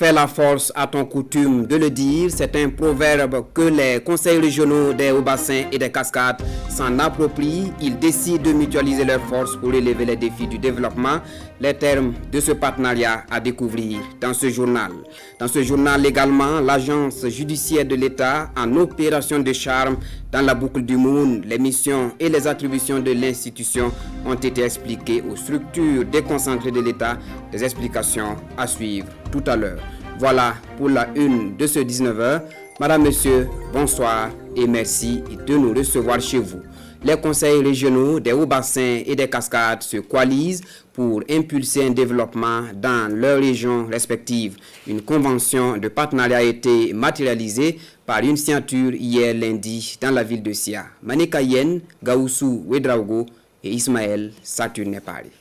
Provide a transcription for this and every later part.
Fais la force à ton coutume de le dire, c'est un proverbe que les conseils régionaux des hauts-bassins et des cascades s'en approprient. Ils décident de mutualiser leurs forces pour relever les défis du développement. Les termes de ce partenariat à découvrir dans ce journal. Dans ce journal également, l'agence judiciaire de l'État en opération de charme dans la boucle du Moon. Les missions et les attributions de l'institution ont été expliquées aux structures déconcentrées de l'État. Des explications à suivre tout à l'heure. Voilà pour la une de ce 19h. Madame, Monsieur, bonsoir et merci de nous recevoir chez vous. Les conseils régionaux des hauts-bassins et des cascades se coalisent pour impulser un développement dans leurs régions respectives. Une convention de partenariat a été matérialisée par une signature hier lundi dans la ville de Sia. Maneka Yen, Gaoussou Ouedraogo et Ismaël Saturne-Paris.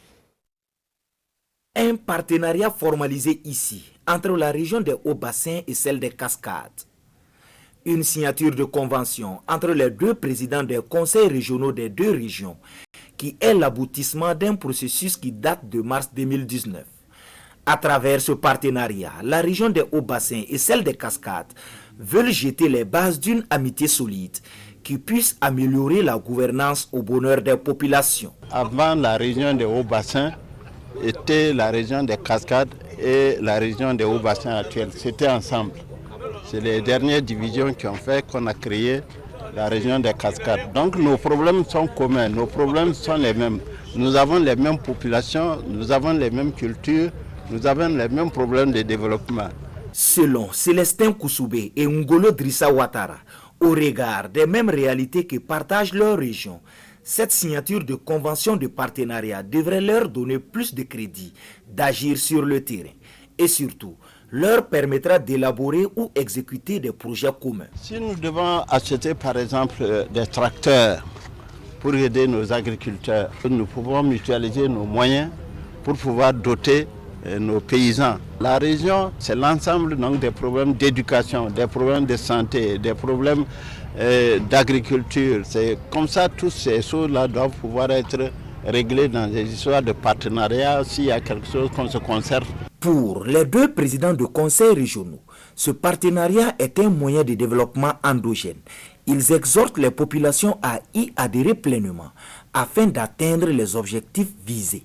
Un partenariat formalisé ici entre la région des Hauts-Bassins et celle des Cascades. Une signature de convention entre les deux présidents des conseils régionaux des deux régions qui est l'aboutissement d'un processus qui date de mars 2019. À travers ce partenariat, la région des Hauts-Bassins et celle des Cascades veulent jeter les bases d'une amitié solide qui puisse améliorer la gouvernance au bonheur des populations. Avant, la région des Hauts-Bassins était la région des Cascades et la région des Hauts-Bassins actuels. C'était ensemble. C'est les dernières divisions qui ont fait qu'on a créé la région des Cascades. Donc nos problèmes sont communs, nos problèmes sont les mêmes. Nous avons les mêmes populations, nous avons les mêmes cultures, nous avons les mêmes problèmes de développement. Selon Célestin Koussoubé et Ngolo Drissa Ouattara, au regard des mêmes réalités que partagent leurs régions, cette signature de convention de partenariat devrait leur donner plus de crédit d'agir sur le terrain et surtout leur permettra d'élaborer ou exécuter des projets communs. Si nous devons acheter par exemple des tracteurs pour aider nos agriculteurs, nous pouvons mutualiser nos moyens pour pouvoir doter nos paysans. La région, c'est l'ensemble donc des problèmes d'éducation, des problèmes de santé, des problèmes d'agriculture. C'est comme ça, toutes ces choses-là doivent pouvoir être réglées dans des histoires de partenariat s'il y a quelque chose qu'on se conserve. Pour les deux présidents de conseils régionaux, ce partenariat est un moyen de développement endogène. Ils exhortent les populations à y adhérer pleinement afin d'atteindre les objectifs visés.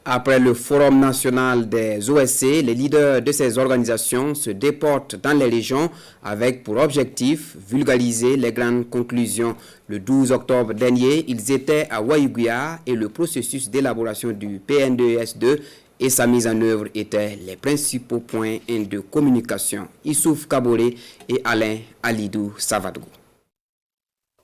Après le Forum national des OSC, les leaders de ces organisations se déportent dans les régions avec pour objectif vulgariser les grandes conclusions. Le 12 octobre dernier, ils étaient à Waïguya et le processus d'élaboration du PNDES2 et sa mise en œuvre étaient les principaux points de communication. Issouf Kaboré et Alain Alidou Savadou.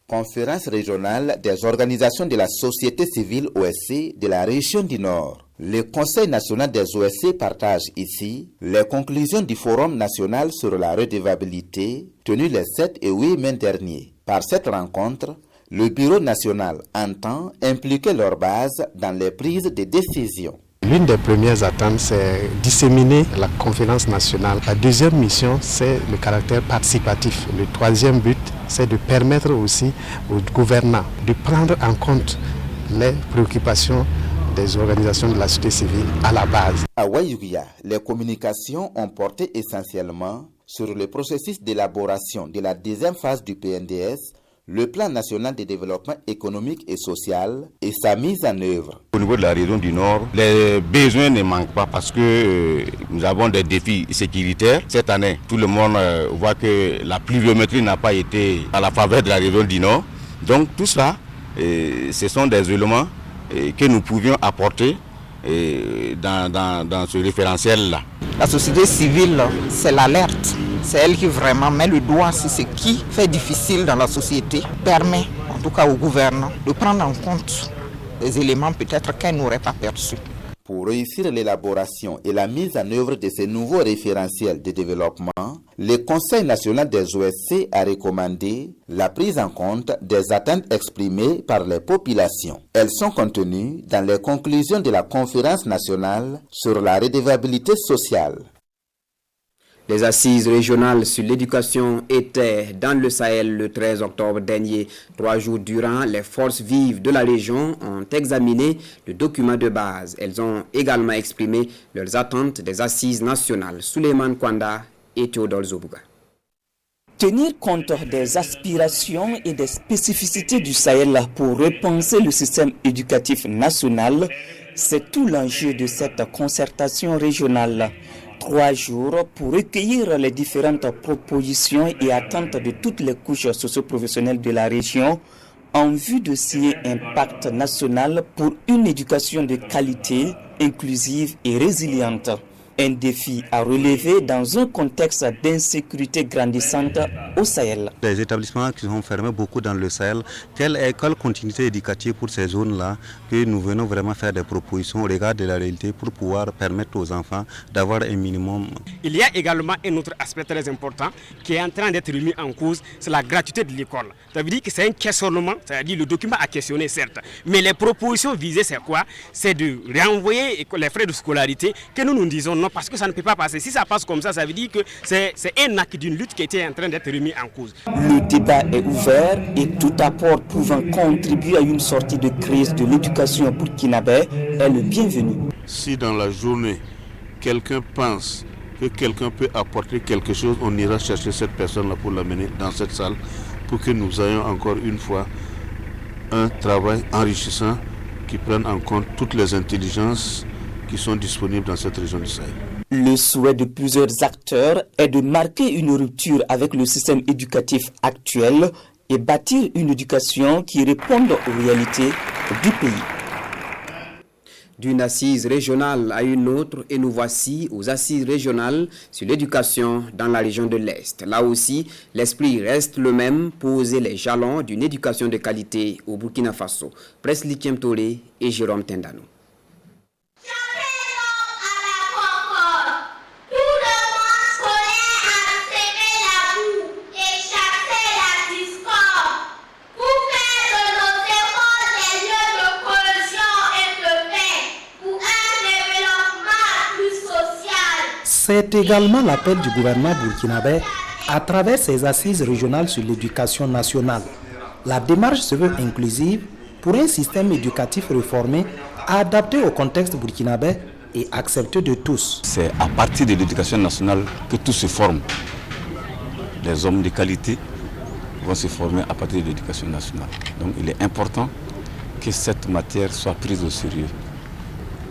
Conférence régionale des organisations de la société civile OSC de la région du Nord. Le Conseil national des OSC partage ici les conclusions du Forum national sur la redevabilité tenu les 7 et 8 mai dernier. Par cette rencontre, le Bureau national entend impliquer leur base dans les prises de décisions. L'une des premières attentes, c'est disséminer la conférence nationale. La deuxième mission, c'est le caractère participatif. Le troisième but, c'est de permettre aussi aux gouvernants de prendre en compte les préoccupations des organisations de la société civile à la base. À Waïguya, les communications ont porté essentiellement sur le processus d'élaboration de la deuxième phase du PNDS, le plan national de développement économique et social et sa mise en œuvre. Au niveau de la région du Nord, les besoins ne manquent pas parce que nous avons des défis sécuritaires. Cette année, tout le monde voit que la pluviométrie n'a pas été à la faveur de la région du Nord. Donc tout cela, ce sont des éléments que nous pouvions apporter dans ce référentiel-là. La société civile, c'est l'alerte. C'est elle qui vraiment met le doigt sur ce qui fait difficile dans la société, permet en tout cas aux gouvernants de prendre en compte des éléments peut-être qu'elle n'aurait pas perçus. Pour réussir l'élaboration et la mise en œuvre de ces nouveaux référentiels de développement, le Conseil national des OSC a recommandé la prise en compte des attentes exprimées par les populations. Elles sont contenues dans les conclusions de la conférence nationale sur la redevabilité sociale. Les assises régionales sur l'éducation étaient dans le Sahel le 13 octobre dernier. 3 jours durant, les forces vives de la région ont examiné le document de base. Elles ont également exprimé leurs attentes des assises nationales. Souleymane Kwanda et Théodore Zobouga. Tenir compte des aspirations et des spécificités du Sahel pour repenser le système éducatif national, c'est tout l'enjeu de cette concertation régionale. 3 jours pour recueillir les différentes propositions et attentes de toutes les couches socio-professionnelles de la région en vue de signer un pacte national pour une éducation de qualité, inclusive et résiliente. Un défi à relever dans un contexte d'insécurité grandissante au Sahel. Les établissements qui sont fermés beaucoup dans le Sahel, quelle continuité éducative pour ces zones-là que nous venons vraiment faire des propositions au regard de la réalité pour pouvoir permettre aux enfants d'avoir un minimum. Il y a également un autre aspect très important qui est en train d'être remis en cause, c'est la gratuité de l'école. Ça veut dire que c'est un questionnement, c'est-à-dire le document a questionné certes, mais les propositions visées c'est quoi? C'est de renvoyer les frais de scolarité que nous disons non parce que ça ne peut pas passer. Si ça passe comme ça, ça veut dire que c'est un acte d'une lutte qui était en train d'être remis en cause. Le débat est ouvert et tout apport pouvant contribuer à une sortie de crise de l'éducation burkinabé est le bienvenu. Si dans la journée, quelqu'un pense que quelqu'un peut apporter quelque chose, on ira chercher cette personne-là pour l'amener dans cette salle pour que nous ayons encore une fois un travail enrichissant qui prenne en compte toutes les intelligences qui sont disponibles dans cette région du Sahel. Le souhait de plusieurs acteurs est de marquer une rupture avec le système éducatif actuel et bâtir une éducation qui réponde aux réalités du pays. D'une assise régionale à une autre, et nous voici aux assises régionales sur l'éducation dans la région de l'Est. Là aussi, l'esprit reste le même, poser les jalons d'une éducation de qualité au Burkina Faso. Presley Kiemtore et Jérôme Tendano. C'est également l'appel du gouvernement burkinabé à travers ses assises régionales sur l'éducation nationale. La démarche se veut inclusive pour un système éducatif réformé, adapté au contexte burkinabé et accepté de tous. C'est à partir de l'éducation nationale que tout se forme. Les hommes de qualité vont se former à partir de l'éducation nationale. Donc il est important que cette matière soit prise au sérieux.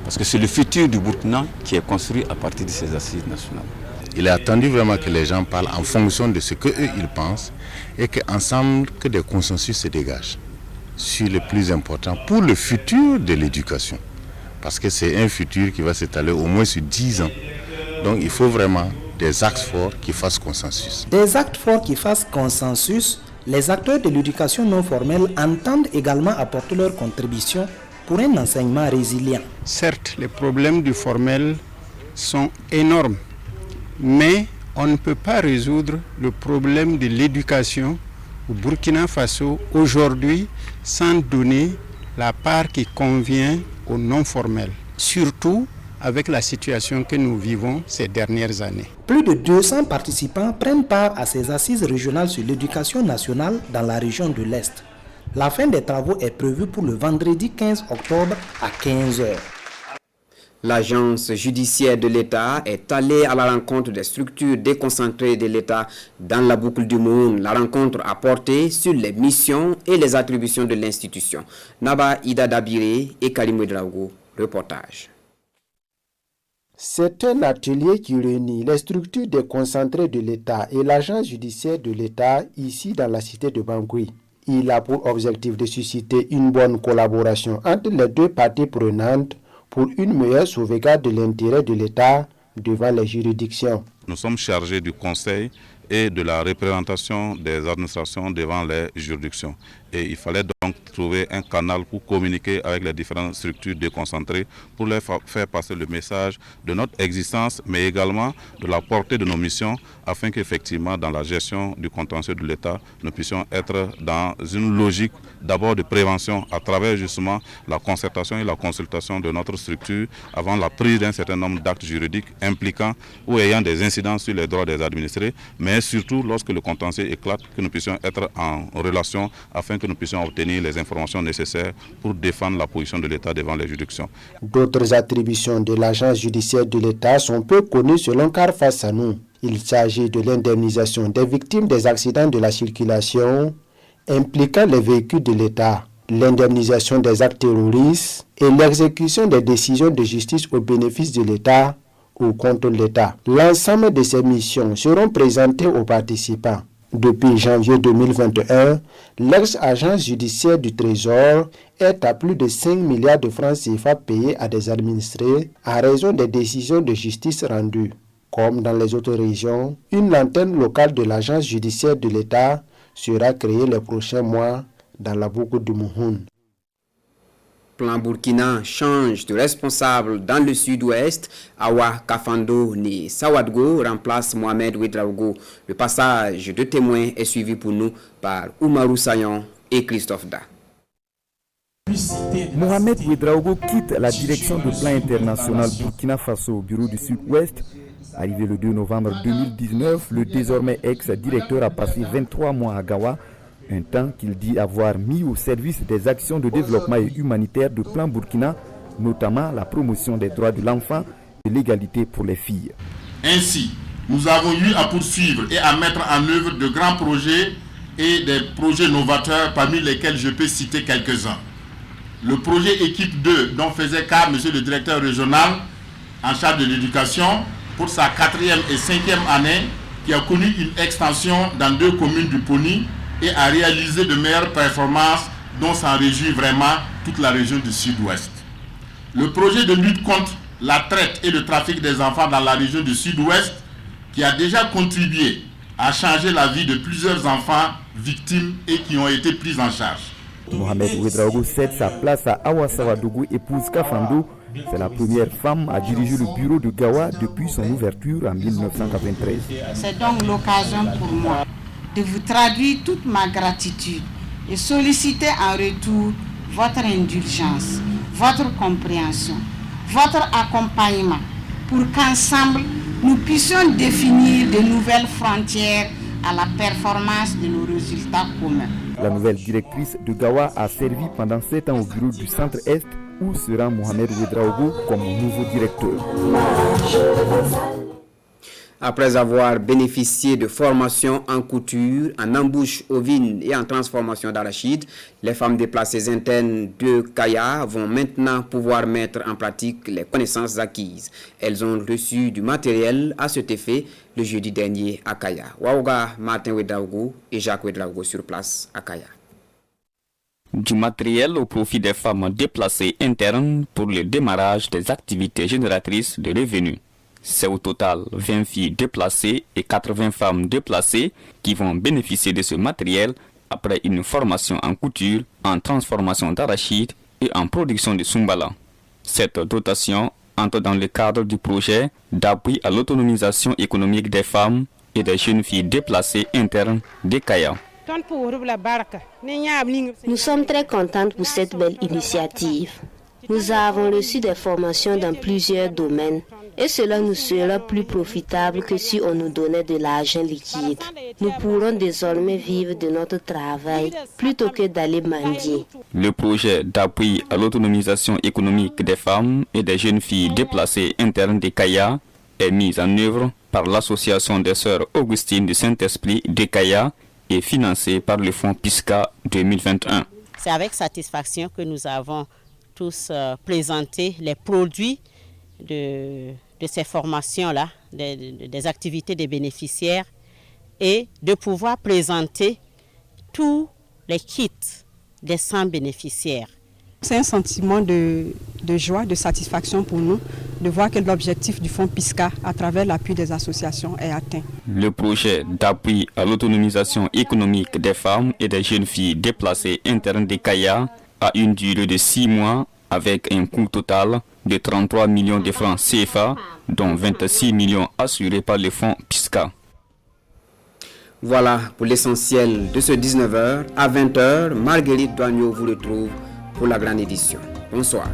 Parce que c'est le futur du Burkina qui est construit à partir de ces assises nationales. Il est attendu vraiment que les gens parlent en fonction de ce qu'eux ils pensent et qu'ensemble que des consensus se dégagent sur le plus important pour le futur de l'éducation. Parce que c'est un futur qui va s'étaler au moins sur 10 ans. Donc il faut vraiment des axes forts qui fassent consensus. Des actes forts qui fassent consensus, les acteurs de l'éducation non formelle entendent également apporter leur contribution pour un enseignement résilient. Certes, les problèmes du formel sont énormes, mais on ne peut pas résoudre le problème de l'éducation au Burkina Faso aujourd'hui sans donner la part qui convient au non formel, surtout avec la situation que nous vivons ces dernières années. Plus de 200 participants prennent part à ces assises régionales sur l'éducation nationale dans la région de l'Est. La fin des travaux est prévue pour le vendredi 15 octobre à 15h. L'agence judiciaire de l'État est allée à la rencontre des structures déconcentrées de l'État dans la boucle du Moun. La rencontre a porté sur les missions et les attributions de l'institution. Naba Ida Dabiré et Karim Drago, reportage. C'est un atelier qui réunit les structures déconcentrées de l'État et l'agence judiciaire de l'État ici dans la cité de Bangui. Il a pour objectif de susciter une bonne collaboration entre les deux parties prenantes pour une meilleure sauvegarde de l'intérêt de l'État devant les juridictions. Nous sommes chargés du conseil et de la représentation des administrations devant les juridictions. Et il fallait donc trouver un canal pour communiquer avec les différentes structures déconcentrées pour leur faire passer le message de notre existence, mais également de la portée de nos missions afin qu'effectivement dans la gestion du contentieux de l'État, nous puissions être dans une logique d'abord de prévention à travers justement la concertation et la consultation de notre structure avant la prise d'un certain nombre d'actes juridiques impliquant ou ayant des incidences sur les droits des administrés, mais surtout lorsque le contentieux éclate, que nous puissions être en relation afin que nous puissions obtenir les informations nécessaires pour défendre la position de l'État devant les juridictions. D'autres attributions de l'agence judiciaire de l'État sont peu connues selon Carfa Sanou. Il s'agit de l'indemnisation des victimes des accidents de la circulation impliquant les véhicules de l'État, l'indemnisation des actes terroristes et l'exécution des décisions de justice au bénéfice de l'État ou contre l'État. L'ensemble de ces missions seront présentées aux participants. Depuis janvier 2021, l'ex-agence judiciaire du Trésor est à plus de 5 milliards de francs CFA payés à des administrés à raison des décisions de justice rendues. Comme dans les autres régions, une antenne locale de l'agence judiciaire de l'État sera créée les prochains mois dans la boucle du Mouhoun. Plan Burkina change de responsable dans le sud-ouest. Awa Kafando ni Sawadgo remplace Mohamed Ouedraogo. Le passage de témoins est suivi pour nous par Oumarou Sayon et Christophe Da. Mohamed Ouedraogo quitte la direction du plan international Burkina Faso au bureau du sud-ouest. Arrivé le 2 novembre 2019, le désormais ex-directeur a passé 23 mois à Gawa, un temps qu'il dit avoir mis au service des actions de développement et humanitaire du plan Burkina, notamment la promotion des droits de l'enfant et l'égalité pour les filles. Ainsi, nous avons eu à poursuivre et à mettre en œuvre de grands projets et des projets novateurs parmi lesquels je peux citer quelques-uns. Le projet Équipe 2 dont faisait cas M. le directeur régional en charge de l'éducation pour sa 4e et 5e année qui a connu une extension dans 2 communes du Poni et a réalisé de meilleures performances dont s'en réjouit vraiment toute la région du sud-ouest. Le projet de lutte contre la traite et le trafic des enfants dans la région du sud-ouest qui a déjà contribué à changer la vie de plusieurs enfants victimes et qui ont été pris en charge. Mohamed Ouedraogo cède sa place à Awa Sawadougou, épouse Kafando. C'est la première femme à diriger le bureau de Gawa depuis son ouverture en 1993. C'est donc l'occasion pour moi de vous traduire toute ma gratitude et solliciter en retour votre indulgence, votre compréhension, votre accompagnement pour qu'ensemble nous puissions définir de nouvelles frontières à la performance de nos résultats communs. La nouvelle directrice de Gawa a servi pendant 7 ans au bureau du Centre-Est où sera Mohamed Ouedraogo comme nouveau directeur. Après avoir bénéficié de formations en couture, en embouche ovine et en transformation d'arachide, les femmes déplacées internes de Kaya vont maintenant pouvoir mettre en pratique les connaissances acquises. Elles ont reçu du matériel à cet effet le jeudi dernier à Kaya. Waouga, Martin Ouedraogo et Jacques Ouedraogo sur place à Kaya. Du matériel au profit des femmes déplacées internes pour le démarrage des activités génératrices de revenus. C'est au total 20 filles déplacées et 80 femmes déplacées qui vont bénéficier de ce matériel après une formation en couture, en transformation d'arachide et en production de Sumbala. Cette dotation entre dans le cadre du projet d'appui à l'autonomisation économique des femmes et des jeunes filles déplacées internes de Kaya. Nous sommes très contentes pour cette belle initiative. Nous avons reçu des formations dans plusieurs domaines et cela nous sera plus profitable que si on nous donnait de l'argent liquide. Nous pourrons désormais vivre de notre travail plutôt que d'aller mendier. Le projet d'appui à l'autonomisation économique des femmes et des jeunes filles déplacées internes de Kaya est mis en œuvre par l'association des sœurs Augustine du Saint-Esprit de Kaya et financé par le fonds PISCA 2021. C'est avec satisfaction que nous avons tous présenté les produits de ces formations-là, des activités des bénéficiaires et de pouvoir présenter tous les kits des 100 bénéficiaires. C'est un sentiment de joie, de satisfaction pour nous de voir que l'objectif du fonds PISCA à travers l'appui des associations est atteint. Le projet d'appui à l'autonomisation économique des femmes et des jeunes filles déplacées internes de Kaya a une durée de 6 mois avec un coût total de 33 millions de francs CFA, dont 26 millions assurés par le fonds PISCA. Voilà pour l'essentiel de ce 19h. À 20h, Marguerite Douagneau vous retrouve pour la grande édition. Bonsoir.